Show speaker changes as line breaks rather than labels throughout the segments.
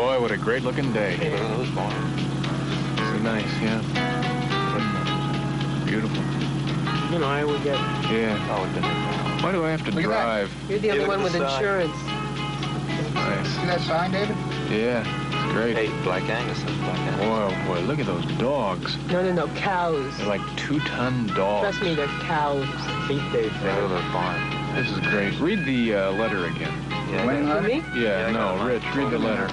Boy, what a great-looking day.
Hey, look at those barns.
So nice, yeah. Beautiful.
You know, I would get...
Yeah.
Oh, it doesn't.
Why do I have to drive?
You're the only one with insurance.
Nice.
See that sign, David?
Yeah, it's great.
Hey, Black Angus. That's Black Angus.
Boy, oh boy, look at those dogs.
No, cows.
They're like 2-ton dogs.
Trust me, they're cows.
feet they've...
Look at those barns.
This is great. Read the letter again.
Yeah,
Waiting
For
on
me?
Yeah,
I got
no,
it.
Rich, read the letter.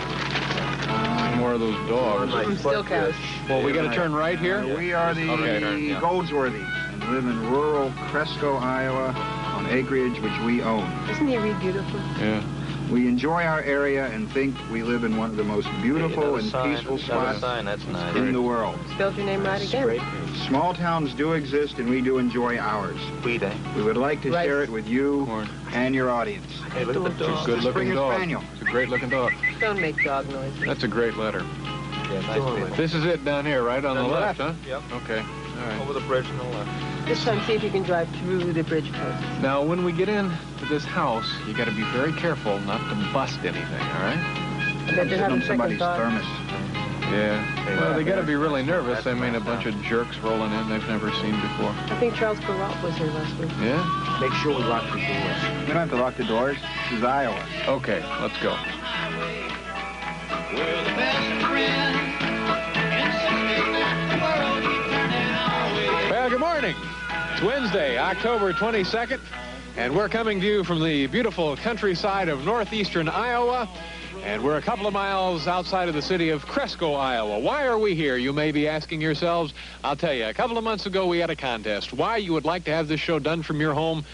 More of those dogs.
Still cows.
Well, we got to turn right here?
We are the
Okay.
Goldsworthys and live in rural Cresco, Iowa, on acreage which we own.
Doesn't he read beautiful?
Yeah.
We enjoy our area and think we live in one of the most beautiful and peaceful spots
That's nice.
in the world.
Spelled your name right again.
Great.
Small towns do exist, and we do enjoy ours.
Sweet, eh?
We would like to
Right.
share it with you
Corn.
and your audience.
Hey, look at the dog.
Good-looking
Springer
dog.
Spaniel.
It's a great-looking dog.
Don't make dog noises.
That's a great letter.
Yeah, nice people.
This is it down here, right on the left, huh?
Yep.
Okay. All right.
Over the bridge on the left.
This time, see if you can drive through the bridge post.
Now, when we get into this house, you got to be very careful not to bust anything, all right?
I bet they're
Sit
having
on
second
somebody's
thought.
thermos.
Yeah. Well, they got to be really nervous.
That's
I mean, a
nice,
bunch of jerks rolling in they've never seen before.
I think Charles Perrault was here last week.
Yeah?
Make sure we lock the doors.
We don't have to lock the doors. This is Iowa.
Okay, let's go. Well, good morning. It's Wednesday, October 22nd, and we're coming to you from the beautiful countryside of northeastern Iowa, and we're a couple of miles outside of the city of Cresco, Iowa. Why are we here, you may be asking yourselves? I'll tell you, a couple of months ago we had a contest. Why you would like to have this show done from your home?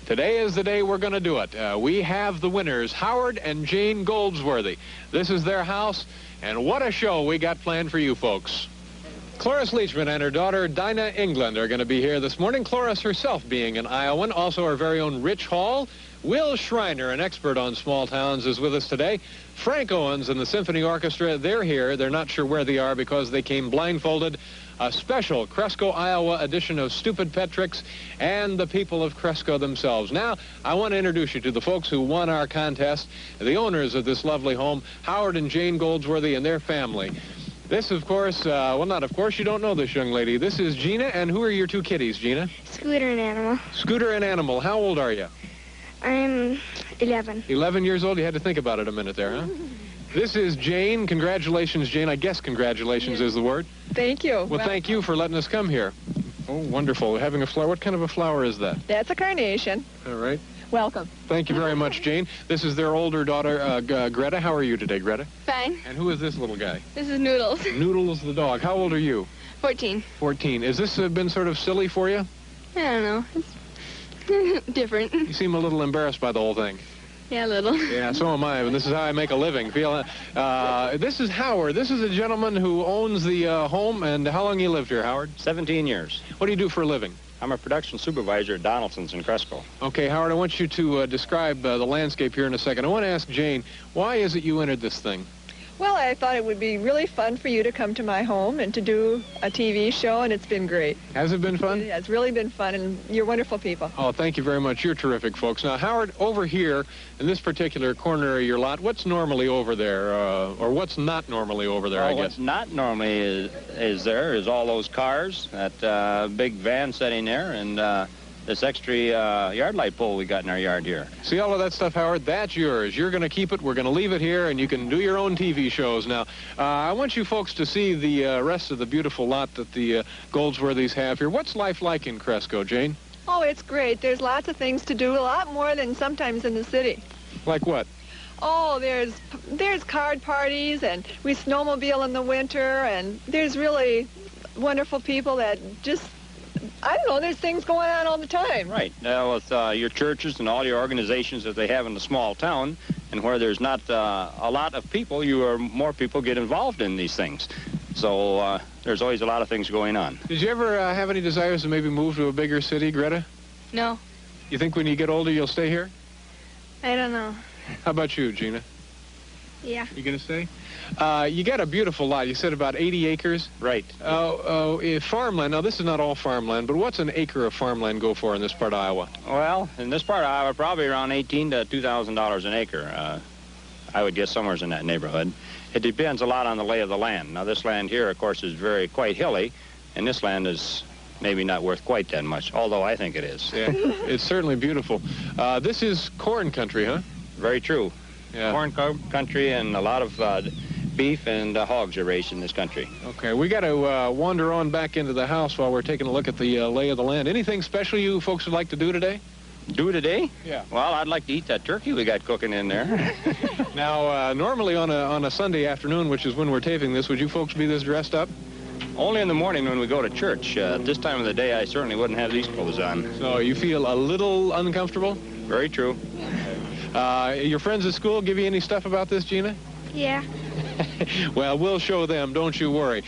Today is the day we're going to do it. We have the winners, Howard and Jane Goldsworthy. This is their house, and what a show we got planned for you folks. Cloris Leachman and her daughter, Dinah England, are going to be here this morning. Cloris herself being an Iowan. Also our very own Rich Hall. Will Schreiner, an expert on small towns, is with us today. Frank Owens and the Symphony Orchestra, they're here. They're not sure where they are because they came blindfolded. A special Cresco, Iowa edition of Stupid Pet Tricks and the people of Cresco themselves. Now, I want to introduce you to the folks who won our contest, the owners of this lovely home, Howard and Jane Goldsworthy and their family. This, of course, well, not of course, you don't know this young lady. This is Gina, and who are your two kitties, Gina?
Scooter and Animal.
Scooter and Animal. How old are you?
I'm 11.
11 years old? You had to think about it a minute there, huh? This is Jane. Congratulations, Jane. I guess congratulations is the word.
Thank you.
Well, thank you for letting us come here. Oh, wonderful. Having a flower. What kind of a flower is that?
That's a carnation.
All right.
Welcome.
Thank you very much, Jane. This is their older daughter, Greta. How are you today, Greta?
Fine.
And who is this little guy?
This is Noodles.
Noodles the dog. How old are you?
14.
14. Has this been sort of silly for you?
I don't know. It's different.
You seem a little embarrassed by the whole thing.
Yeah, a little.
Yeah, so am I, but this is how I make a living. This is Howard. This is a gentleman who owns the home, and how long you lived here, Howard?
17 years.
What do you do for a living?
I'm a production supervisor at Donaldson's in Cresco.
Okay, Howard, I want you to describe the landscape here in a second. I want to ask Jane, why is it you entered this thing?
Well, I thought it would be really fun for you to come to my home and to do a TV show, and it's been great.
Has it been fun?
Yeah, it's really been fun, and you're wonderful people.
Oh, thank you very much. You're terrific, folks. Now, Howard, over here in this particular corner of your lot, what's normally over there, or what's not normally over there, I guess?
What's not normally is all those cars, that big van sitting there, and this extra yard light pole we got in our yard here.
See all of that stuff, Howard? That's yours. You're going to keep it. We're going to leave it here, and you can do your own TV shows. Now, I want you folks to see the rest of the beautiful lot that the Goldsworthys have here. What's life like in Cresco, Jane?
Oh, it's great. There's lots of things to do, a lot more than sometimes in the city.
Like what?
Oh, there's card parties, and we snowmobile in the winter, and there's really wonderful people that just... I don't know, there's things going on all the time.
Right. Now, with your churches and all your organizations that they have in a small town, and where there's not a lot of people, more people get involved in these things. So there's always a lot of things going on.
Did you ever have any desires to maybe move to a bigger city, Greta?
No.
You think when you get older you'll stay here?
I don't know.
How about you, Gina?
Yeah.
You going to stay? You got a beautiful lot. You said about 80 acres?
Right.
Farmland. Now, this is not all farmland, but what's an acre of farmland go for in this part of Iowa?
Well, in this part of Iowa, probably around $1,800 to $2,000 an acre. I would guess somewhere's in that neighborhood. It depends a lot on the lay of the land. Now, this land here, of course, is quite hilly, and this land is maybe not worth quite that much, although I think it is.
Yeah, it's certainly beautiful. This is corn country, huh?
Very true.
Yeah.
Corn country, and a lot of beef and hogs are raised in this country.
Okay, we got to wander on back into the house while we're taking a look at the lay of the land. Anything special you folks would like to do today?
Do today?
Yeah.
Well, I'd like to eat that turkey we got cooking in there.
Now, normally on a Sunday afternoon, which is when we're taping this, would you folks be this dressed up?
Only in the morning when we go to church. At this time of the day, I certainly wouldn't have these clothes on.
So you feel a little uncomfortable?
Very true.
Your friends at school give you any stuff about this, Gina?
Yeah.
Well, we'll show them, don't you worry.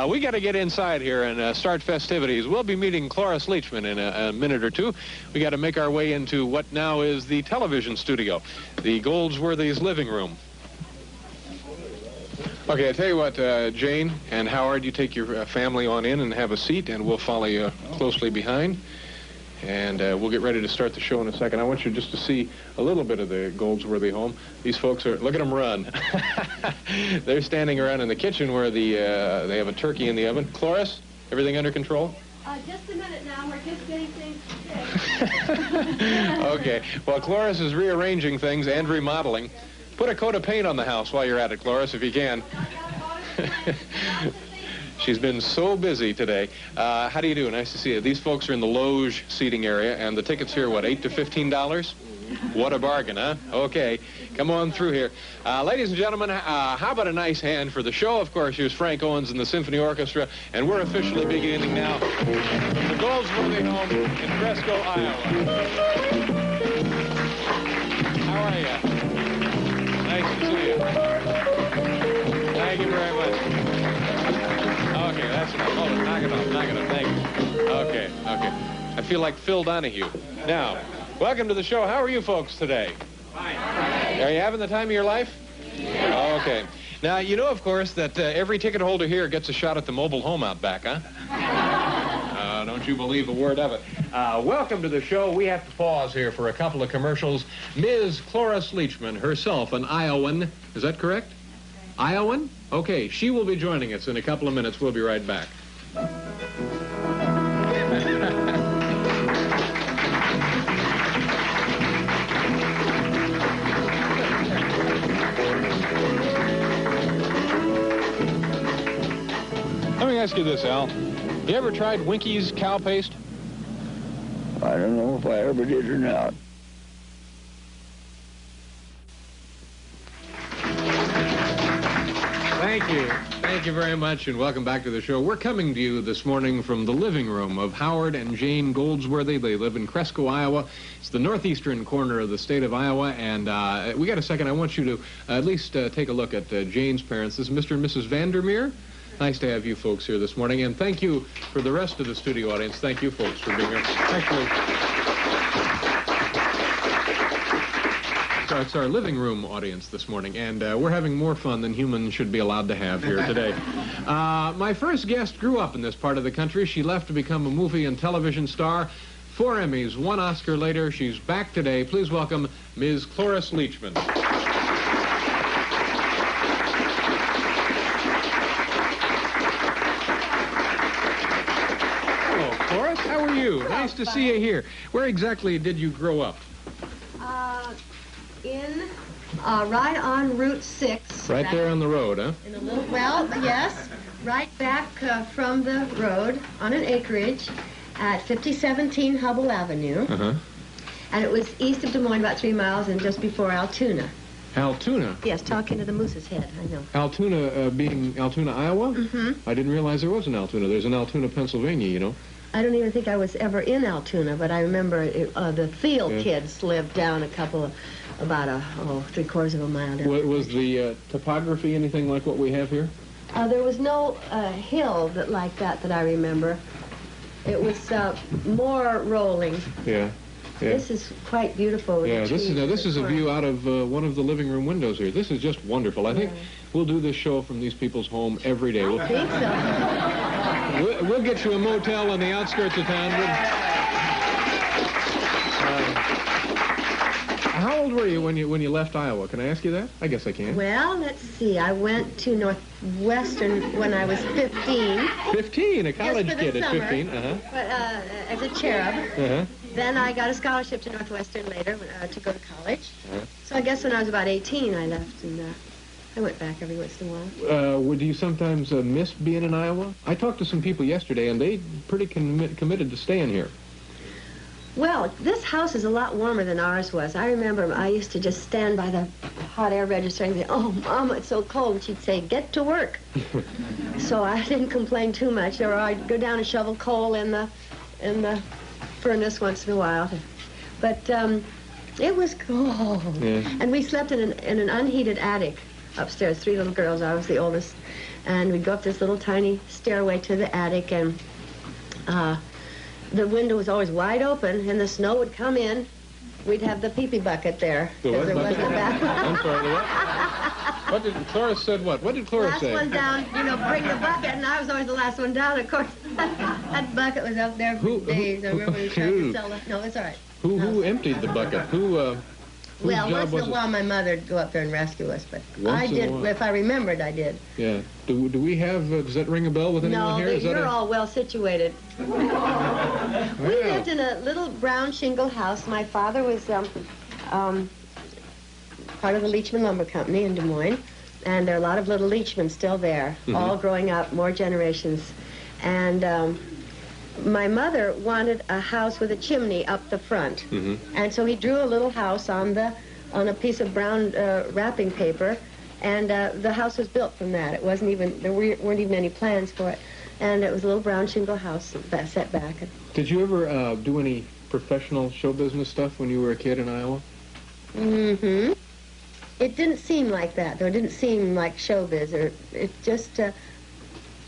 We got to get inside here and start festivities. We'll be meeting Cloris Leachman in a minute or two. We got to make our way into what now is the television studio, the Goldsworthy's living room. Okay, I tell you what, Jane and Howard, you take your family on in and have a seat, and we'll follow you closely behind. And we'll get ready to start the show in a second. I want you just to see a little bit of the Goldsworthy home. These folks are, look at them run. They're standing around in the kitchen where they have a turkey in the oven. Cloris, everything under control?
Just a minute now. We're just getting things fixed.
Okay. Well, Cloris is rearranging things and remodeling. Put a coat of paint on the house while you're at it, Cloris, if you can. She's been so busy today. How do you do? Nice to see you. These folks are in the loge seating area, and the tickets here, what, $8 to $15? What a bargain, huh? Okay, come on through here. Ladies and gentlemen, how about a nice hand for the show? Of course, here's Frank Owens and the Symphony Orchestra, and we're officially beginning now from the Goldsworthy home in Cresco, Iowa. How are you? Nice to see you. Thank you very much. Okay, that's enough. Hold it. Knock it off. Knock it off. Thank you. Okay. I feel like Phil Donahue. Now, welcome to the show. How are you folks today? Fine. Are you having the time of your life? Yeah. Okay. Now, you know, of course, that every ticket holder here gets a shot at the mobile home out back, huh? Don't you believe a word of it. Welcome to the show. We have to pause here for a couple of commercials. Ms. Cloris Leachman, herself an Iowan. Is that correct? Iowan? Okay, she will be joining us in a couple of minutes. We'll be right back. Let me ask you this, Al. You ever tried Winky's cow paste?
I don't know if I ever did or not.
Thank you. Thank you very much, and welcome back to the show. We're coming to you this morning from the living room of Howard and Jane Goldsworthy. They live in Cresco, Iowa. It's the northeastern corner of the state of Iowa, and we got a second. I want you to at least take a look at Jane's parents. This is Mr. and Mrs. Vandermeer. Nice to have you folks here this morning, and thank you for the rest of the studio audience. Thank you folks for being here. Actually, so it's our living room audience this morning, and we're having more fun than humans should be allowed to have here today. My first guest grew up in this part of the country. She left to become a movie and television star. 4 Emmys, 1 Oscar later. She's back today. Please welcome Ms. Cloris Leachman. How are you? Nice to see you here. Where exactly did you grow up?
Right on Route 6.
Right there on the road, huh?
In a little, well, yes, right back from the road on an acreage at 5017 Hubble Avenue.
Uh-huh.
And it was east of Des Moines, about 3 miles, and just before Altoona.
Altoona?
Yes, talking to the moose's head, I know.
Altoona being Altoona, Iowa?
Mm-hmm.
I didn't realize there was an Altoona. There's an Altoona, Pennsylvania, you know.
I don't even think I was ever in Altoona, but I remember the field kids lived down about 3/4 of a mile down.
Was the topography anything like what we have here?
There was no hill like that I remember. It was more rolling.
Yeah.
This is quite beautiful.
Yeah, this is a view out of one of the living room windows here. This is just wonderful. I think we'll do this show from these people's home every day.
I think so.
We'll get you a motel on the outskirts of town. How old were you when you left Iowa? Can I ask you that? I guess I can.
Well, let's see. I went to Northwestern when I was 15.
15, a college
Just for the
kid
summer,
at 15.
But, as a cherub.
Uh-huh.
Then I got a scholarship to Northwestern later to go to college. So I guess when I was about 18, I left, and I went back every once in a while.
Would you sometimes miss being in Iowa? I talked to some people yesterday, and they pretty committed to staying here.
Well, this house is a lot warmer than ours was. I remember I used to just stand by the hot air register and say, "Oh, Mama, it's so cold." And she'd say, "Get to work." So I didn't complain too much. Or I'd go down and shovel coal in the furnace once in a while. But it was cold. Yeah. And we slept in an unheated attic upstairs, 3 little girls. I was the oldest. And we'd go up this little tiny stairway to the attic, and the window was always wide open, and the snow would come in. We'd have the pee-pee bucket there.
The what
there
bucket?
wasn't a bathroom.
I'm sorry, the what? What did Cloris said what? What did Cloris say?
Last one down, bring the bucket, and I was always the last one down, of course. That bucket was up there for days. I remember we tried to sell it. No, it's all right.
Who emptied the bucket? Whose
well,
job
once in a
was
while my mother would go up there and rescue us, but
Once
I
in a
did,
while.
if I remembered, I did.
Yeah. Do we have, does that ring a bell with anyone
No,
here? Is that
you're all well situated. We lived in a little brown shingle house. My father was part of the Leachman Lumber Company in Des Moines, and there are a lot of little Leachman still there, all growing up, more generations. And my mother wanted a house with a chimney up the front, and so he drew a little house on a piece of brown wrapping paper, and the house was built from that. It wasn't even, there weren't even any plans for it, and it was a little brown shingle house set back.
Did you ever do any professional show business stuff when you were a kid in Iowa?
Mm-hmm. It didn't seem like that, though. It didn't seem like showbiz, or it just.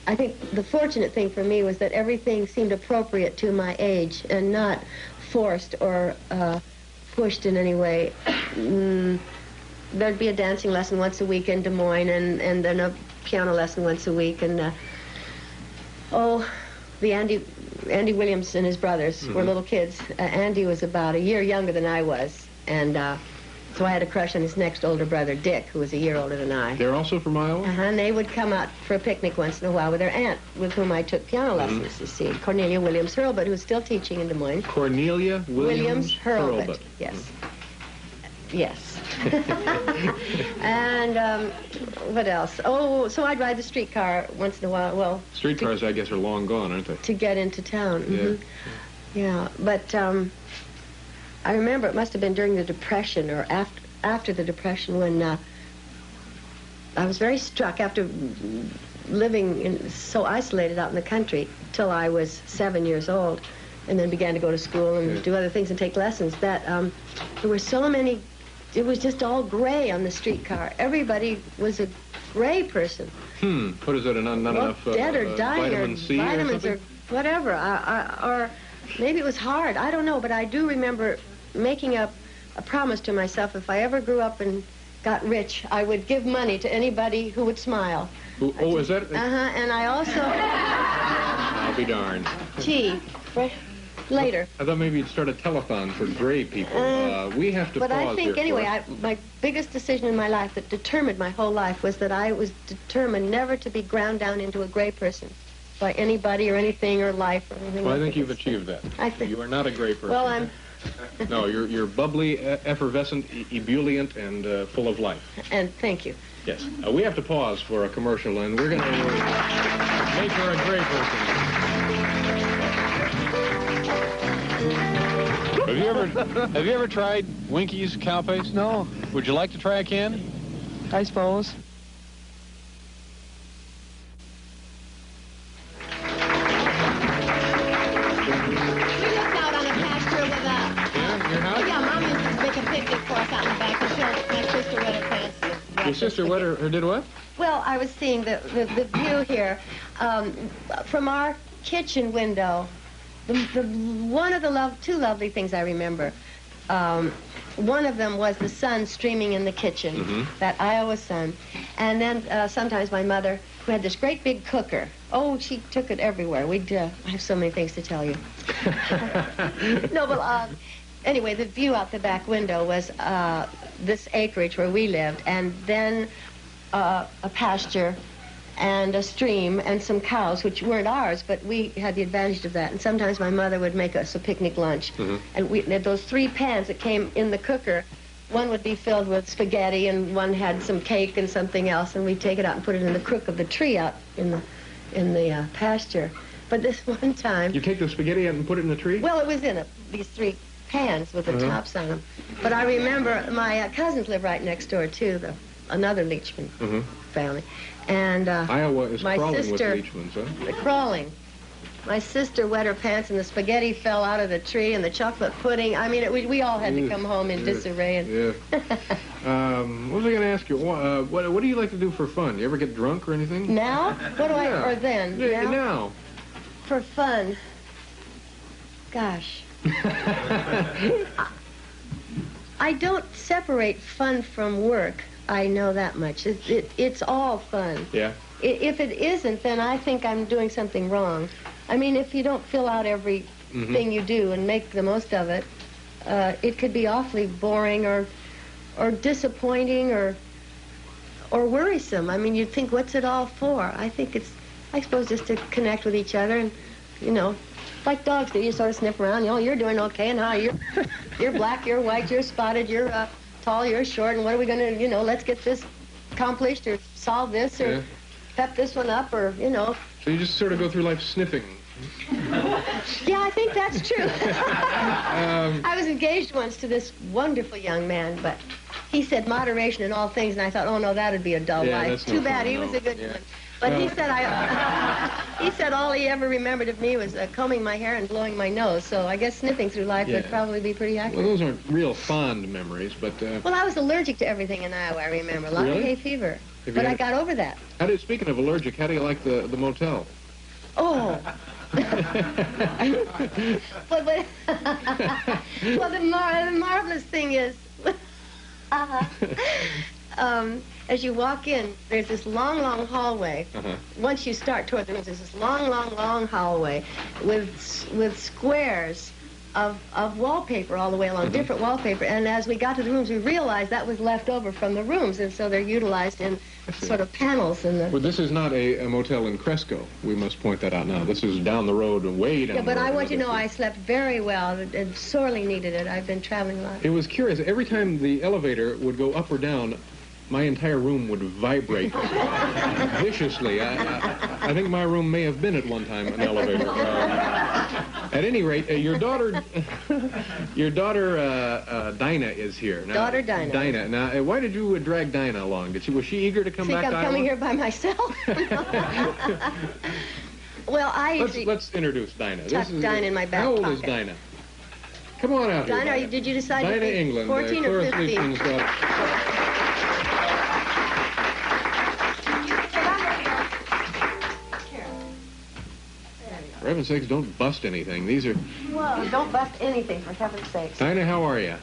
I think the fortunate thing for me was that everything seemed appropriate to my age and not forced or pushed in any way. There'd be a dancing lesson once a week in Des Moines, and then a piano lesson once a week, and the Andy Williams and his brothers were little kids. Andy was about a year younger than I was, and so I had a crush on his next older brother, Dick, who was a year older than I.
They're also from Iowa?
And they would come out for a picnic once in a while with their aunt, with whom I took piano lessons, you see, Cornelia Williams Hurlbut, who's still teaching in Des Moines.
Cornelia Williams
Hurlbut. Yes. Yes. And what else? Oh, so I'd ride the streetcar once in a while. Well,
Streetcars, I guess, are long gone, aren't they?
To get into town.
Yeah.
Yeah, but I remember it must have been during the Depression or after the Depression when I was very struck after living so isolated out in the country till I was 7 years old, and then began to go to school and do other things and take lessons, that there were so many, it was just all gray on the streetcar. Everybody was a gray person.
What is it, not enough
dead or dying,
vitamin C
vitamins
or
or whatever, or maybe it was hard. I don't know, but I do remember making a promise to myself, if I ever grew up and got rich, I would give money to anybody who would smile.
Is that?
And I also...
I'll be darned.
Gee, later.
I thought maybe you'd start a telethon for gray people. We have to pause
But I think,
here,
anyway, my biggest decision in my life that determined my whole life was that I was determined never to be ground down into a gray person by anybody or anything or life or anything.
Well, I think you've achieved that.
I think.
You are not a gray person.
Well, I'm...
No, you're bubbly, effervescent, ebullient, and full of life.
And thank you.
Yes. We have to pause for a commercial, and we're going to make her a gray person. Have you ever tried Winky's cow paste?
No.
Would you like to try a can?
I suppose.
Your sister did what?
Well, I was seeing the view here from our kitchen window. One of the two lovely things I remember. One of them was the sun streaming in the kitchen, that Iowa sun. And then sometimes my mother, who had this great big cooker. Oh, she took it everywhere. I have so many things to tell you. No, but anyway, the view out the back window was this acreage where we lived, and then a pasture and a stream and some cows, which weren't ours, but we had the advantage of that. And sometimes my mother would make us a picnic lunch. And we had those 3 pans that came in the cooker. One would be filled with spaghetti, and one had some cake and something else, and we'd take it out and put it in the crook of the tree out in the pasture. But this one time...
You take the spaghetti out and put it in the tree?
Well, it was in these 3 pans with the tops on them. But I remember my cousins live right next door, too, another Leachman family. And
Iowa is
my
crawling
sister,
with Leachmans, huh?
Crawling. My sister wet her pants, and the spaghetti fell out of the tree, and the chocolate pudding. I mean, we all had to come home in disarray. And
What was I going to ask you? What do you like to do for fun? You ever get drunk or anything?
Now? What do I... Or then?
Yeah, now.
For fun. Gosh. I don't separate fun from work. I know that much. It's all fun.
Yeah.
If it isn't, then I think I'm doing something wrong. I mean, if you don't fill out every thing you do and make the most of it, it could be awfully boring or disappointing or worrisome. I mean, you'd think, what's it all for? I think it's, I suppose, just to connect with each other and, you know, like dogs do. You sort of sniff around, you know, you're doing okay, and how you're black, you're white, you're spotted, you're tall, you're short, and what are we going to, you know, let's get this accomplished or solve this or pep this one up or, you know.
So you just sort of go through life sniffing.
Yeah, I think that's true. I was engaged once to this wonderful young man, but he said moderation in all things, and I thought, oh, no, that'd be a dull life.
That's
Too bad. He was a good one. But he said he said all he ever remembered of me was combing my hair and blowing my nose. So I guess sniffing through life would probably be pretty accurate.
Well, those aren't real fond memories, but...
Well, I was allergic to everything in Iowa, I remember. A lot of hay fever. But I got over that.
Speaking of allergic, how do you like the motel?
Oh. Well, the marvelous thing is... as you walk in, there's this long, long hallway. Once you start toward the rooms, there's this long, long, long hallway with squares of wallpaper all the way along, different wallpaper. And as we got to the rooms, we realized that was left over from the rooms, and so they're utilized in sort of panels. Well,
this is not a motel in Cresco. We must point that out now. This is down the road, way down the road.
Yeah, but I want you to know I slept very well and sorely needed it. I've been traveling a lot.
It was curious. Every time the elevator would go up or down, my entire room would vibrate viciously. I think my room may have been at one time an elevator. At any rate, your daughter Dinah is here. Now,
daughter Dinah.
Dinah. Now, why did you drag Dinah along? Was she eager to come back to Iowa?
I'm coming here by myself. Well,
let's introduce Dinah.
Tuck Dinah in my back
pocket.
How
old is Dinah? Come on out here.
Dinah, did you decide
Dinah,
to be
England,
14 or 15?
For heaven's sakes, don't bust anything. These are...
Whoa, don't bust anything, for heaven's sakes.
Dinah, how are you?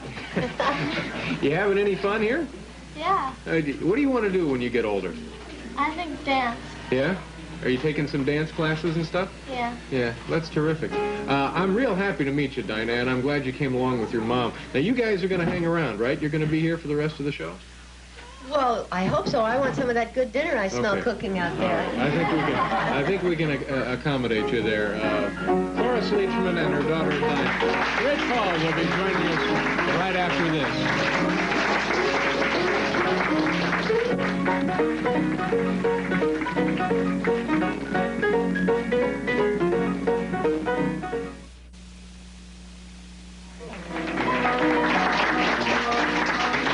You having any fun here?
Yeah.
What do you want to do when you get older?
I think dance.
Yeah? Are you taking some dance classes and stuff?
Yeah.
Yeah, that's terrific. I'm real happy to meet you, Dinah, and I'm glad you came along with your mom. Now, you guys are going to hang around, right? You're going to be here for the rest of the show?
Well, I hope so. I want some of that good dinner I smell cooking out there.
I think we can accommodate you there. Cloris Leachman and her daughter, Dinah. Rich Hall will be joining us right after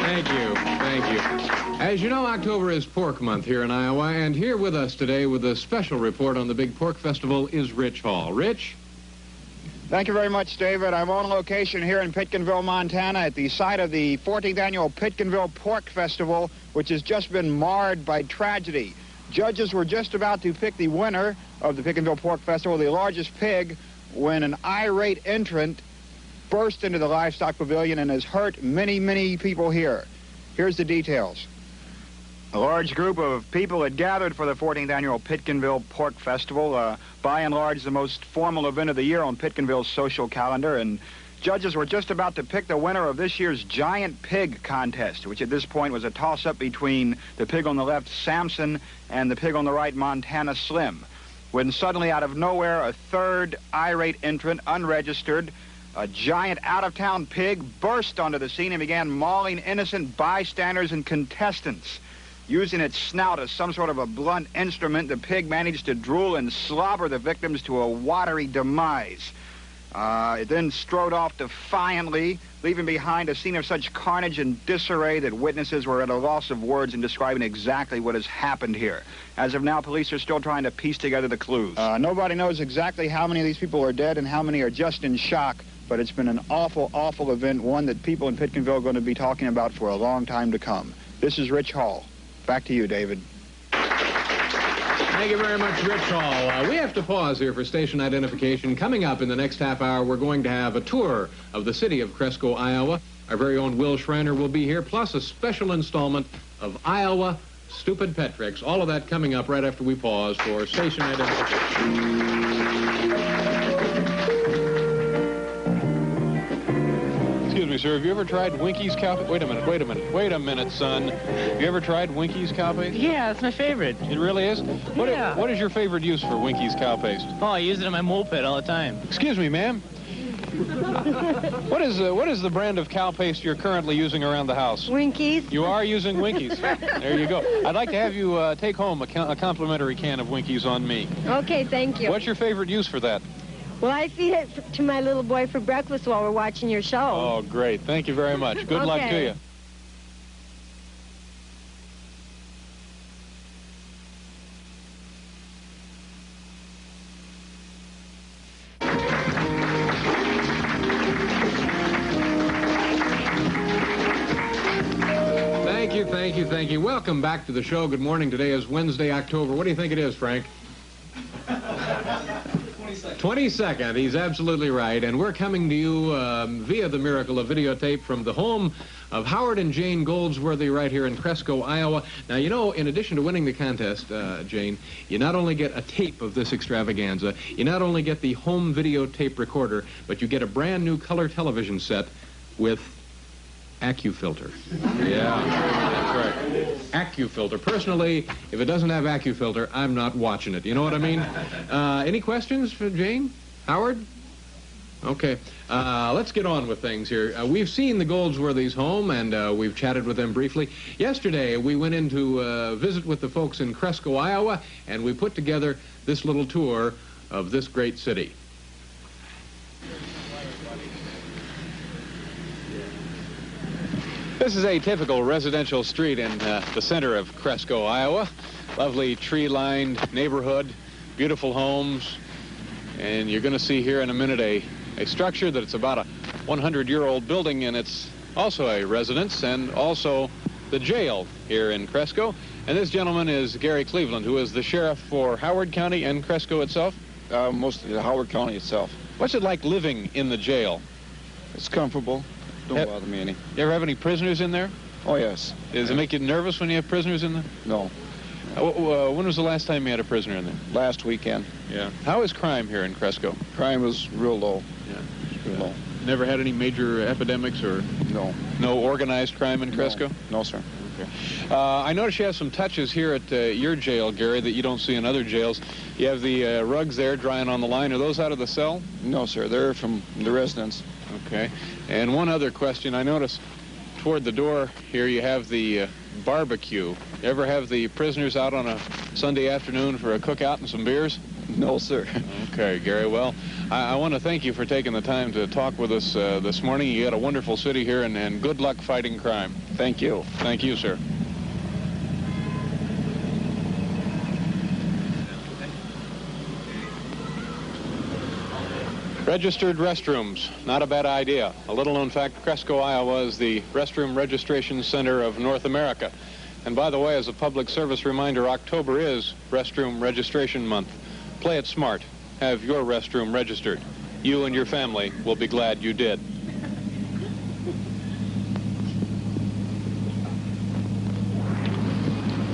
Thank you. As you know, October is Pork Month here in Iowa, and here with us today with a special report on the Big Pork Festival is Rich Hall. Rich?
Thank you very much, David. I'm on location here in Pitkinville, Montana, at the site of the 14th Annual Pitkinville Pork Festival, which has just been marred by tragedy. Judges were just about to pick the winner of the Pitkinville Pork Festival, the largest pig, when an irate entrant burst into the livestock pavilion and has hurt many, many people here. Here's the details. A large group of people had gathered for the 14th Annual Pitkinville Pork Festival, by and large the most formal event of the year on Pitkinville's social calendar, and Judges were just about to pick the winner of this year's giant pig contest, which at this point was a toss-up between the pig on the left, Samson, and the pig on the right, Montana Slim. When suddenly, out of nowhere, a third irate entrant, unregistered, a giant out-of-town pig, burst onto the scene and began mauling innocent bystanders and contestants. Using its snout as some sort of a blunt instrument, the pig managed to drool and slobber the victims to a watery demise. It then strode off defiantly, leaving behind a scene of such carnage and disarray that witnesses were at a loss of words in describing exactly what has happened here. As of now, police are still trying to piece together the clues. Nobody knows exactly how many of these people are dead and how many are just in shock, but it's been an awful, awful event, one that people in Pitkinville are going to be talking about for a long time to come. This is Rich Hall. Back to you, David.
Thank you very much, Rich Hall. We have to pause here for station identification. Coming up in the next half hour, we're going to have a tour of the city of Cresco, Iowa. Our very own Will Schreiner will be here, plus a special installment of Iowa Stupid Pet Tricks. All of that coming up right after we pause for station identification. Excuse me, sir, have you ever tried Winky's cow paste? Wait a minute, son. Have you ever tried Winky's cow paste?
Yeah, it's my favorite.
It really is?
Yeah.
What is your favorite use for Winky's cow paste?
Oh, I use it in my moped all the time.
Excuse me, ma'am. What is the brand of cow paste you're currently using around the house?
Winkies.
You are using Winkies. There you go. I'd like to have you take home a complimentary can of Winkies on me.
Okay, thank you.
What's your favorite use for that?
Well, I feed it to my little boy for breakfast while we're watching your show.
Oh, great. Thank you very much. Good luck to you. Thank you. Welcome back to the show. Good morning. Today is Wednesday, October. What do you think it is, Frank? 22nd. He's absolutely right. And we're coming to you via the miracle of videotape from the home of Howard and Jane Goldsworthy right here in Cresco, Iowa. Now, you know, in addition to winning the contest, Jane, you not only get a tape of this extravaganza, you not only get the home videotape recorder, but you get a brand new color television set with AccuFilter. Yeah, that's right. AccuFilter. Personally, if it doesn't have AccuFilter, I'm not watching it. You know what I mean? Any questions for Jane? Howard? Okay. Let's get on with things here. We've seen the Goldsworthys' home, and we've chatted with them briefly. Yesterday, we went in to visit with the folks in Cresco, Iowa, and we put together this little tour of this great city. This is a typical residential street in the center of Cresco, Iowa. Lovely tree-lined neighborhood, beautiful homes, and you're going to see here in a minute a structure that's about a 100-year-old building, and it's also a residence and also the jail here in Cresco. And this gentleman is Gary Cleveland, who is the sheriff for Howard County and Cresco itself?
Mostly Howard County itself.
What's it like living in the jail?
It's comfortable. Don't bother me any.
You ever have any prisoners in there?
Oh, yes.
Does it make you nervous when you have prisoners in there?
No.
When was the last time you had a prisoner in there?
Last weekend.
Yeah. How is crime here in Cresco?
Crime is real low.
Yeah.
Real low.
Never had any major epidemics or?
No.
No organized crime in Cresco?
No, sir.
Okay. I notice you have some touches here at your jail, Gary, that you don't see in other jails. You have the rugs there drying on the line. Are those out of the cell?
No, sir. They're from the residence.
Okay. And one other question. I notice toward the door here you have the barbecue. You ever have the prisoners out on a Sunday afternoon for a cookout and some beers?
No, sir.
Okay, Gary. Well, I want to thank you for taking the time to talk with us this morning. You got a wonderful city here, and good luck fighting crime.
Thank you.
Thank you, sir. Registered restrooms, not a bad idea. A little-known fact, Cresco, Iowa is the restroom registration center of North America. And by the way, as a public service reminder, October is Restroom Registration Month. Play it smart. Have your restroom registered. You and your family will be glad you did.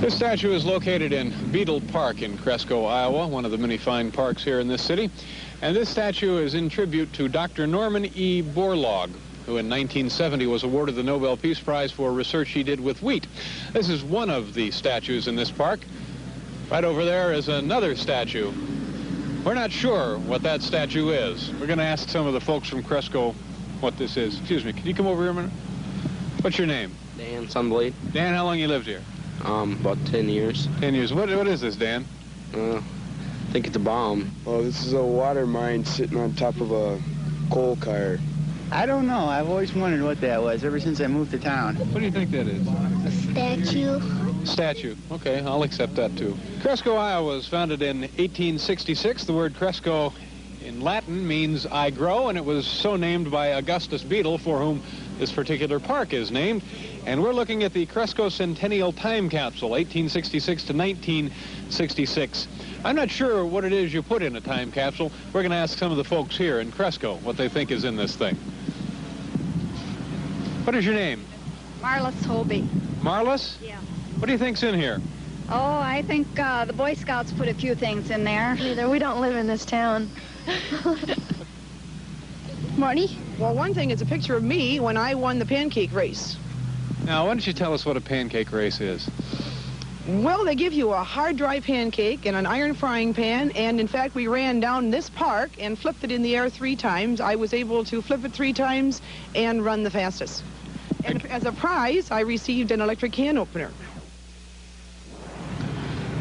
This statue is located in Beetle Park in Cresco, Iowa, one of the many fine parks here in this city. And this statue is in tribute to Dr. Norman E. Borlaug, who in 1970 was awarded the Nobel Peace Prize for research he did with wheat. This is one of the statues in this park. Right over there is another statue. We're not sure what that statue is. We're going to ask some of the folks from Cresco what this is. Excuse me, can you come over here a minute? What's your name?
Dan Sunblade.
Dan, how long you lived here?
About 10 years.
10 years. What is this, Dan?
I think it's a bomb.
Oh, this is a water mine sitting on top of a coal car.
I don't know. I've always wondered what that was ever since I moved to town.
What do you think that is?
A statue.
Statue. Okay, I'll accept that too. Cresco, Iowa was founded in 1866. The word Cresco in Latin means I grow, and it was so named by Augustus Beetle, for whom this particular park is named. And we're looking at the Cresco Centennial Time Capsule, 1866 to 1966. I'm not sure what it is you put in a time capsule. We're going to ask some of the folks here in Cresco what they think is in this thing. What is your name?
Marlis Holby.
Marlis?
Yeah.
What do you think's in here?
Oh, I think the Boy Scouts put a few things in there.
Neither. We don't live in this town.
Marty?
Well, one thing is a picture of me when I won the pancake race.
Now, why don't you tell us what a pancake race is?
Well, they give you a hard, dry pancake in an iron frying pan, and in fact, we ran down this park and flipped it in the air 3 times. I was able to flip it 3 times and run the fastest. And as a prize, I received an electric can opener.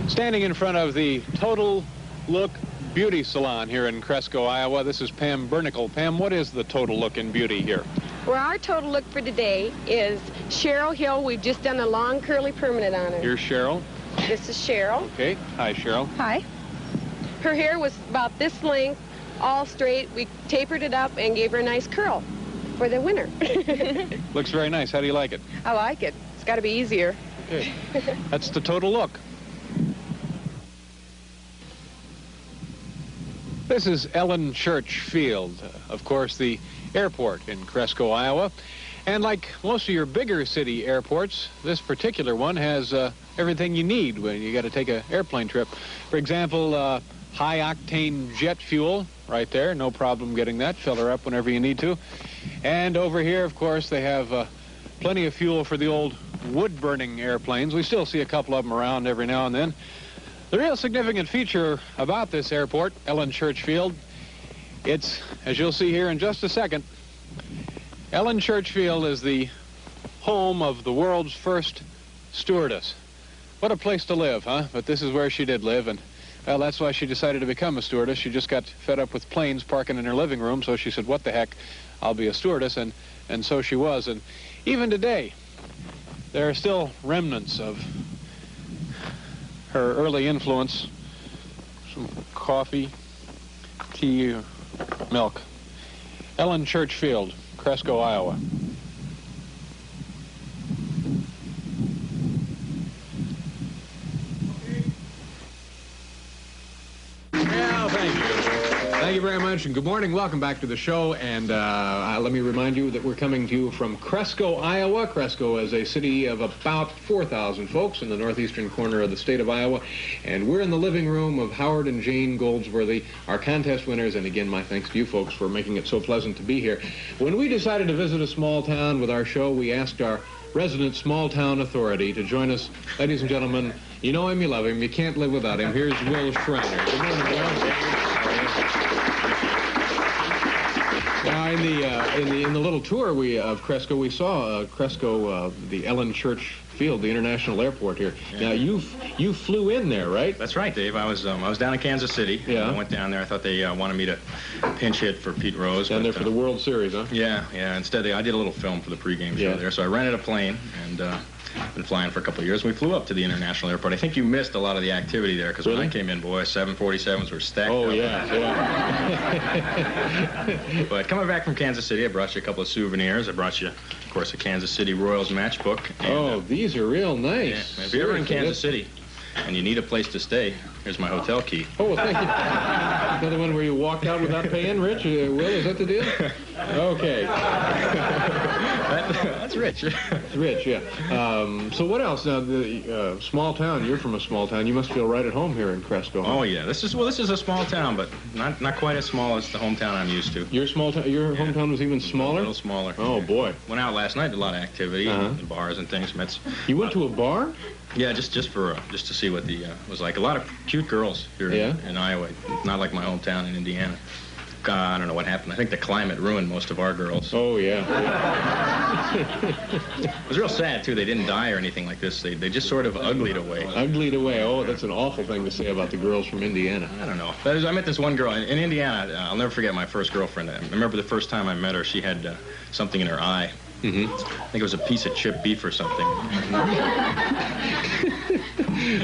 Standing in front of the Total Look Beauty Salon here in Cresco, Iowa, this is Pam Bernickel. Pam, what is the Total Look in Beauty here?
Well, our total look for today is Cheryl Hill. We've just done a long curly permanent on her.
Here's Cheryl.
This is Cheryl.
Okay. Hi, Cheryl.
Hi. Her hair was about this length, all straight. We tapered it up and gave her a nice curl for the winter.
Looks very nice. How do you like it?
I like it. It's got to be easier.
Okay. That's the Total Look. This is Ellen Church Field, of course, the airport in Cresco, Iowa. And like most of your bigger city airports, this particular one has everything you need when you got to take an airplane trip. For example, high-octane jet fuel right there. No problem getting that. Fill her up whenever you need to. And over here, of course, they have plenty of fuel for the old wood-burning airplanes. We still see a couple of them around every now and then. The real significant feature about this airport, Ellen Church Field, it's, as you'll see here in just a second, Ellen Church Field is the home of the world's first stewardess. What a place to live, huh? But this is where she did live, and well, that's why she decided to become a stewardess. She just got fed up with planes parking in her living room, so she said, what the heck, I'll be a stewardess, and so she was. And even today, there are still remnants of her early influence. Some coffee, tea, milk. Ellen Church Field, Cresco, Iowa. Well, thank you. Thank you very much, and good morning. Welcome back to the show. And let me remind you that we're coming to you from Cresco, Iowa. Cresco is a city of about 4,000 folks in the northeastern corner of the state of Iowa. And we're in the living room of Howard and Jane Goldsworthy, our contest winners. And again, my thanks to you folks for making it so pleasant to be here. When we decided to visit a small town with our show, we asked our resident small town authority to join us. Ladies and gentlemen, you know him, you love him, you can't live without him. Here's Will Schreiner. Good morning, Will. Now, in the little tour of Cresco, we saw Cresco, the Ellen Church Field, the international airport here. Yeah. Now, you flew in there, right?
That's right, Dave. I was down in Kansas City.
Yeah.
I went down there. I thought they wanted me to pinch hit for Pete Rose.
Down there for the World Series, huh?
Yeah. Instead, I did a little film for the pregame show there. So I rented a plane and been flying for a couple of years. We flew up to the international airport. I think you missed a lot of the activity there because when I came in, boy, 747s were stacked up.
Oh, yeah.
But coming back from Kansas City, I brought you a couple of souvenirs. I brought you, of course, a Kansas City Royals matchbook. And,
these are real nice.
Yeah, if you're ever in Kansas City and you need a place to stay, here's my hotel key.
Oh, thank you. Another one where you walked out without paying, Rich? Will, is that the deal? Okay.
That's rich.
It's rich, yeah. So what else? Now, the small town. You're from a small town. You must feel right at home here in Cresco. Huh?
Oh yeah, this is a small town, but not quite as small as the hometown I'm used to.
Your small town. Your hometown was even smaller.
A little smaller.
Oh boy.
Went out last night. Did a lot of activity, and bars and things.
You went to a bar?
Yeah, just to see what the was like. A lot of cute girls here in Iowa. Not like my hometown in Indiana. I don't know what happened. I think the climate ruined most of our girls.
Oh, yeah.
It was real sad, too. They didn't die or anything like this. They just sort of uglied away.
Uglied away. Oh, that's an awful thing to say about the girls from Indiana.
I don't know. I met this one girl in Indiana. I'll never forget my first girlfriend. I remember the first time I met her, she had something in her eye. I think it was a piece of chipped beef or something.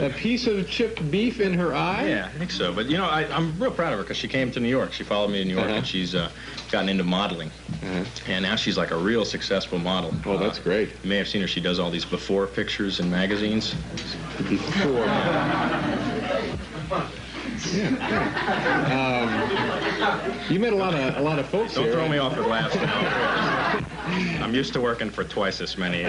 A piece of chipped beef in her eye?
Yeah, I think so. But, you know, I'm real proud of her because she came to New York. She followed me to New York, and she's gotten into modeling. And now she's like a real successful model.
Oh, that's great.
You may have seen her. She does all these before pictures in magazines.
Before. You met a lot of folks
Don't
here.
throw me off with laughs now. I'm used to working for twice as many.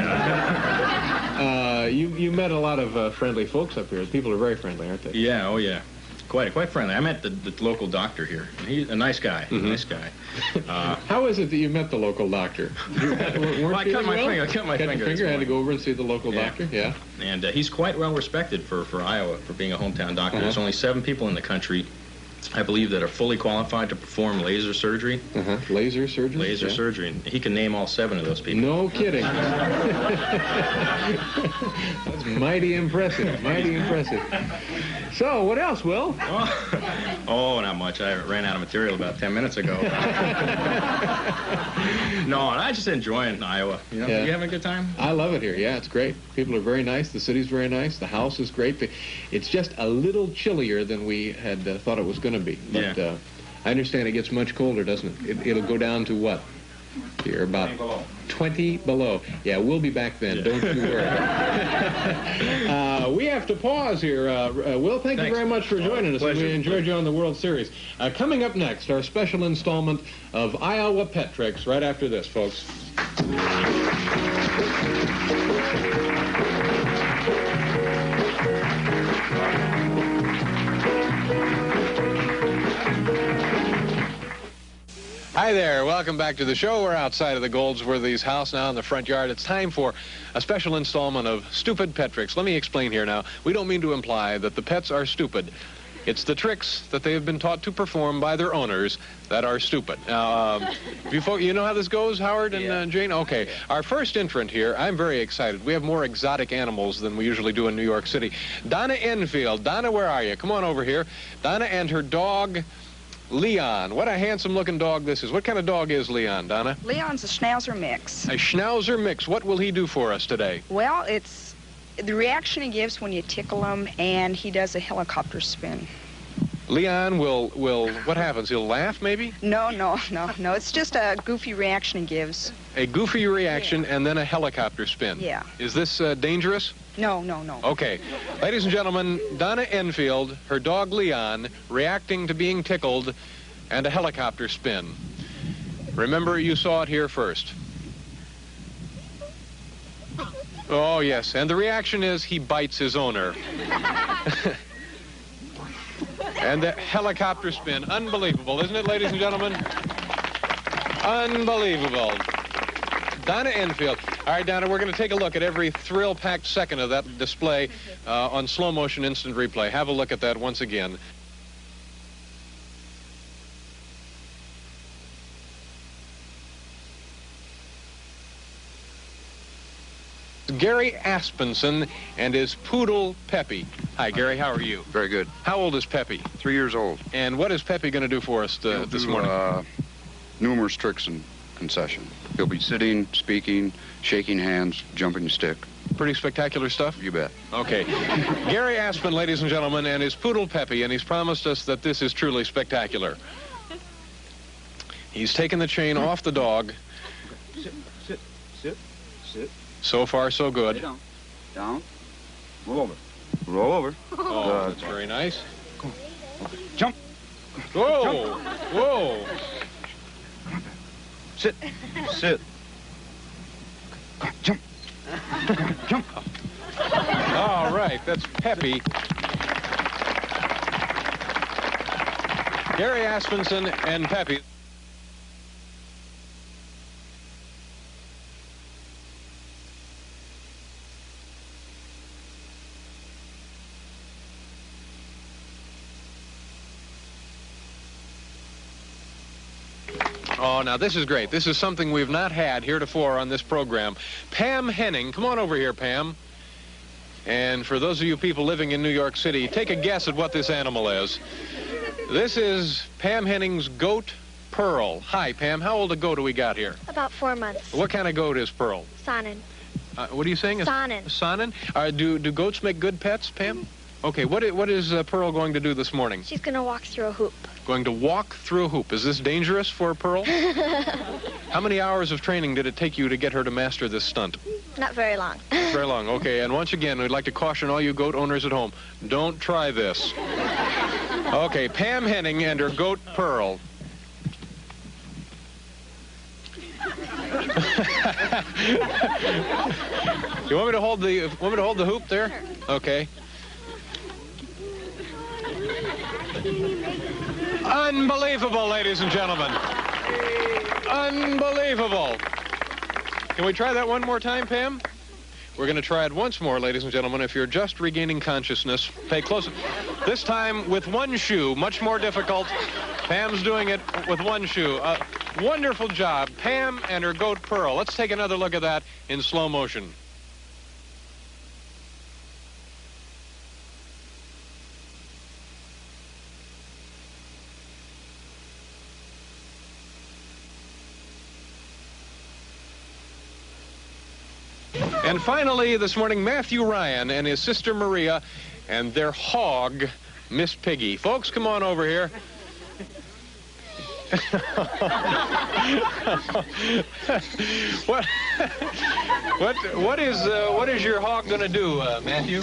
You met a lot of friendly folks up here. People are very friendly, aren't they?
Yeah, oh yeah. Quite friendly. I met the local doctor here. He's a nice guy. Nice guy.
How is it that you met the local doctor?
Well, I cut my finger. I cut my
Cut
finger.
your finger. Had to go over and see the local doctor. Yeah.
And he's quite well respected for Iowa for being a hometown doctor. There's only 7 people in the country, I believe, that are fully qualified to perform laser surgery.
Laser surgery?
Laser surgery. And he can name all 7 of those people.
No kidding. That's mighty impressive. Mighty impressive. So, what else, Will?
Oh, not much. I ran out of material about 10 minutes ago. No, I'm just enjoying Iowa. You know, you having a good time?
I love it here. Yeah, it's great. People are very nice. The city's very nice. The house is great. It's just a little chillier than we had thought it was going to be. But I understand it gets much colder, doesn't it? It'll go down to what? Here, about 20 below. Yeah, we'll be back then. Don't you worry. We have to pause here. Will, thank you very much for joining us. We enjoyed you on the World Series. Coming up next, our special installment of Iowa Pet Tricks right after this, folks. Hi there. Welcome back to the show. We're outside of the Goldsworthy's house now in the front yard. It's time for a special installment of Stupid Pet Tricks. Let me explain here now. We don't mean to imply that the pets are stupid. It's the tricks that they have been taught to perform by their owners that are stupid. Now, you know how this goes, Howard and Jane? Okay. Our first entrant here, I'm very excited. We have more exotic animals than we usually do in New York City. Donna Enfield. Donna, where are you? Come on over here. Donna and her dog, Leon. What a handsome-looking dog this is. What kind of dog is Leon, Donna?
Leon's a Schnauzer mix.
A Schnauzer mix. What will he do for us today?
Well, it's the reaction he gives when you tickle him, and he does a helicopter spin.
Leon will what happens? He'll laugh, maybe?
No. It's just a goofy reaction he gives.
A goofy reaction and then a helicopter spin.
Yeah.
Is this dangerous?
No.
Okay. Ladies and gentlemen, Donna Enfield, her dog Leon, reacting to being tickled, and a helicopter spin. Remember, you saw it here first. Oh, yes. And the reaction is he bites his owner. And the helicopter spin. Unbelievable, isn't it, ladies and gentlemen? Unbelievable. Donna Enfield. All right, Donna, we're going to take a look at every thrill-packed second of that display on slow-motion instant replay. Have a look at that once again. Gary Aspenson and his poodle, Peppy. Hi, Gary. How are you?
Very good.
How old is Peppy?
3 years old.
And what is Peppy going to do for us this morning?
Numerous tricks in session. He'll be sitting, speaking, shaking hands, jumping the stick.
Pretty spectacular stuff?
You bet.
Okay. Gary Aspen, ladies and gentlemen, and his poodle, Peppy, and he's promised us that this is truly spectacular. He's taken the chain off the dog.
Sit.
So far, so good.
Lay down. Roll over.
Oh, that's very nice.
Come on. Jump.
Whoa.
Sit.
Jump.
All right, that's Peppy. Gary Aspenson and Peppy. Oh, now this is great. This is something we've not had heretofore on this program. Pam Henning, come on over here, Pam. And for those of you people living in New York City, take a guess at what this animal is. This is Pam Henning's goat, Pearl. Hi, Pam. How old a goat do we got here?
About 4 months.
What kind of goat is Pearl?
Sonnen.
What are you saying?
Sonnen.
Sonnen? Do goats make good pets, Pam? Okay, what is Pearl going to do this morning?
She's going to walk through a hoop.
Going to walk through a hoop. Is this dangerous for Pearl? How many hours of training did it take you to get her to master this stunt?
Not very long.
Very long. Okay, and once again, we'd like to caution all you goat owners at home. Don't try this. Okay, Pam Henning and her goat Pearl. You want me to hold the hoop there? Okay. Unbelievable, ladies and gentlemen. Unbelievable. Can we try that one more time, Pam? We're going to try it once more, ladies and gentlemen. If you're just regaining consciousness, pay close. This time with one shoe, much more difficult. Pam's doing it with one shoe. Wonderful job, Pam and her goat Pearl. Let's take another look at that in slow motion. And finally, this morning, Matthew Ryan and his sister Maria and their hog, Miss Piggy. Folks, come on over here. What is your hog going to do, Matthew?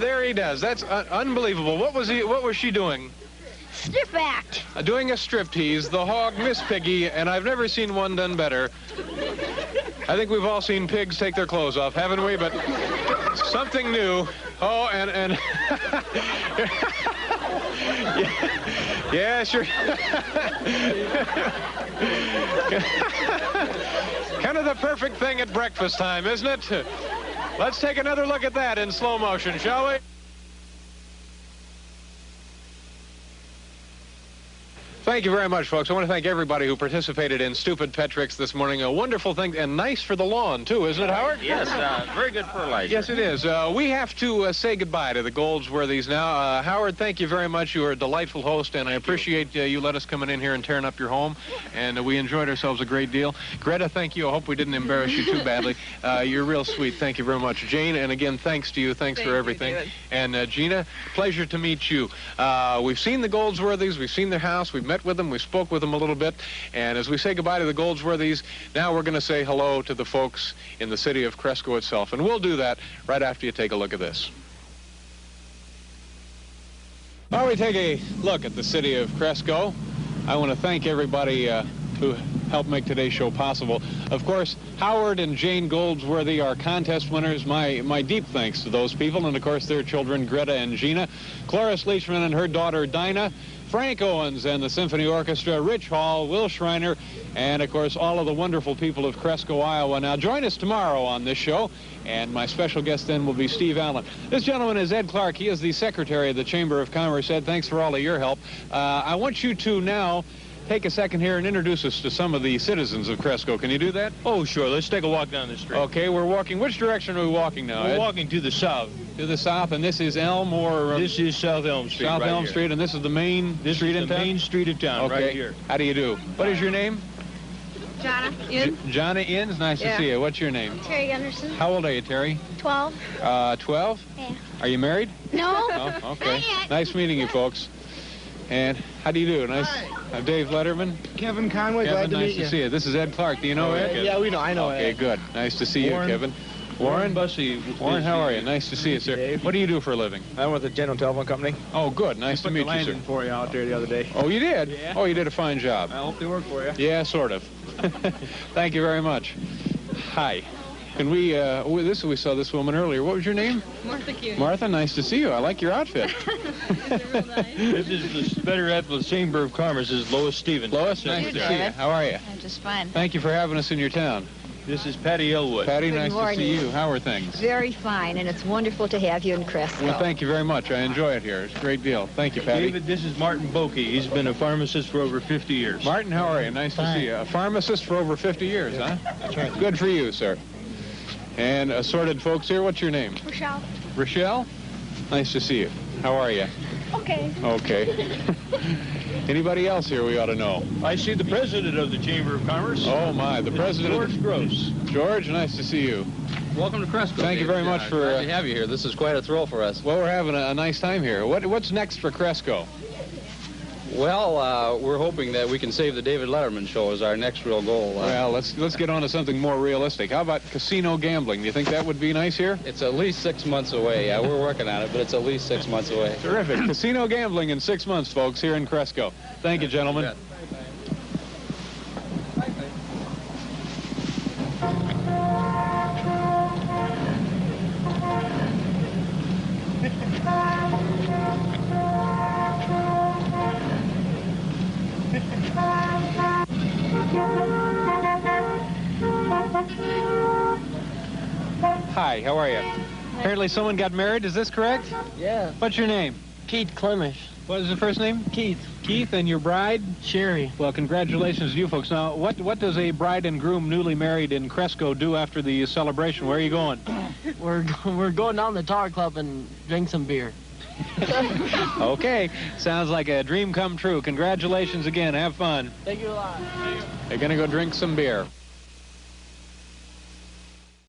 There he does. That's unbelievable. What was she doing?
Strip act.
Doing a striptease, the hog, Miss Piggy, and I've never seen one done better. I think we've all seen pigs take their clothes off, haven't we? But something new. Oh, and yeah, sure. Kind of the perfect thing at breakfast time, isn't it? Let's take another look at that in slow motion, shall we? Thank you very much, folks. I want to thank everybody who participated in Stupid Pet Tricks this morning. A wonderful thing, and nice for the lawn, too, isn't it, Howard?
Yes, very good fertilizer.
Yes, it is. We have to say goodbye to the Goldsworthys now. Howard, thank you very much. You are a delightful host, and I appreciate you let us coming in here and tearing up your home, and we enjoyed ourselves a great deal. Greta, thank you. I hope we didn't embarrass you too badly. You're real sweet. Thank you very much. Jane, and again, thanks to you. Thanks for everything. And Gina, pleasure to meet you. We've seen the Goldsworthys. We've seen their house. We've met with them. We spoke with them a little bit. And as we say goodbye to the Goldsworthys, now we're going to say hello to the folks in the city of Cresco itself. And we'll do that right after you take a look at this. While we take a look at the city of Cresco, I want to thank everybody who helped make today's show possible. Of course, Howard and Jane Goldsworthy, our contest winners. My deep thanks to those people, and of course their children, Greta and Gina, Cloris Leachman and her daughter, Dinah, Frank Owens and the Symphony Orchestra, Rich Hall, Will Schreiner, and of course all of the wonderful people of Cresco, Iowa. Now join us tomorrow on this show, and my special guest then will be Steve Allen. This gentleman is Ed Clark. He is the Secretary of the Chamber of Commerce. Ed, thanks for all of your help. I want you to now take a second here and introduce us to some of the citizens of Cresco. Can you do that?
Oh, sure. Let's take a walk down the street.
Okay, we're walking. Which direction are we walking now,
We're
Ed?
walking to the south.
To the south, and this is Elm or...
This is South Elm Street.
South
right
Elm
here.
Street, and this is the main street in town?
This is the main street of town,
Okay.
right here.
How do you do? What is your name?
Jonna. Ian.
Jonna Inns. Nice to see you. What's your name?
Terry Gunderson.
How old are you, Terry?
12.
12?
Yeah.
Are you married?
No.
Oh, okay.
Not yet.
Nice meeting you, folks. And how do you do? Nice. I'm Dave Letterman.
Kevin Conway,
Kevin,
glad to
nice
meet you.
to see you. This is Ed Clark. Do you know Ed?
Yeah, we know. I know
Okay,
Ed.
good. Nice to see
Warren.
you, Kevin. Warren
Bussey.
Warren, how are you? Nice to see you, sir.
Dave.
What do you do for a living?
I'm with the General Telephone Company.
Oh, good. Nice to meet you, sir.
For you out there the other day.
Oh, you did?
Yeah.
Oh, you did a fine job.
I hope they work for you.
Yeah, sort of. Thank you very much. Hi. Can we saw this woman earlier. What was your name?
Martha Kuhn.
Martha, nice to see you. I like your outfit.
This is the Better Half of the Chamber of Commerce. This is Lois Stevens.
Lois, nice to see you. How are you?
I'm just fine.
Thank you for having us in your town.
This is Patty Elwood.
Patty,
Good
nice
morning.
to see you. How are things?
Very fine, and it's wonderful to have you in Cresco.
Well, thank you very much. I enjoy it here. It's a great deal. Thank you, Patty.
David, this is Martin Bokey. He's been a pharmacist for over 50 years.
Martin, how are you? Nice to see you. A pharmacist for over 50 years, huh?
That's right.
Good for you, sir. And assorted folks here. What's your name?
Rochelle.
Rochelle? Nice to see you. How are you?
Okay.
Okay. Anybody else here we ought to know?
I see the president of the Chamber of Commerce.
Oh, my. The president.
George Gross.
George, nice to see you.
Welcome to Cresco.
Thank you very much for...
Glad to have you here. This is quite a thrill for us.
Well, we're having a nice time here. What's next for Cresco?
Well, we're hoping that we can save the David Letterman Show as our next real goal.
Well, let's get on to something more realistic. How about casino gambling? Do you think that would be nice here?
It's at least 6 months away. Yeah, we're working on it, but it's at least 6 months away.
Terrific. Casino gambling in 6 months, folks, here in Cresco. Thank you, gentlemen. Hi, how are you? Apparently someone got married, is this correct?
Yeah.
What's your name?
Keith Clemish.
What is the first name?
Keith.
Keith, and your bride?
Sherry.
Well, congratulations to you folks. Now, what does a bride and groom newly married in Cresco do after the celebration? Where are you going?
We're going down to the Tower Club and drink some beer.
Okay, sounds like a dream come true. Congratulations again. Have fun.
Thank you a lot.
They're going to go drink some beer.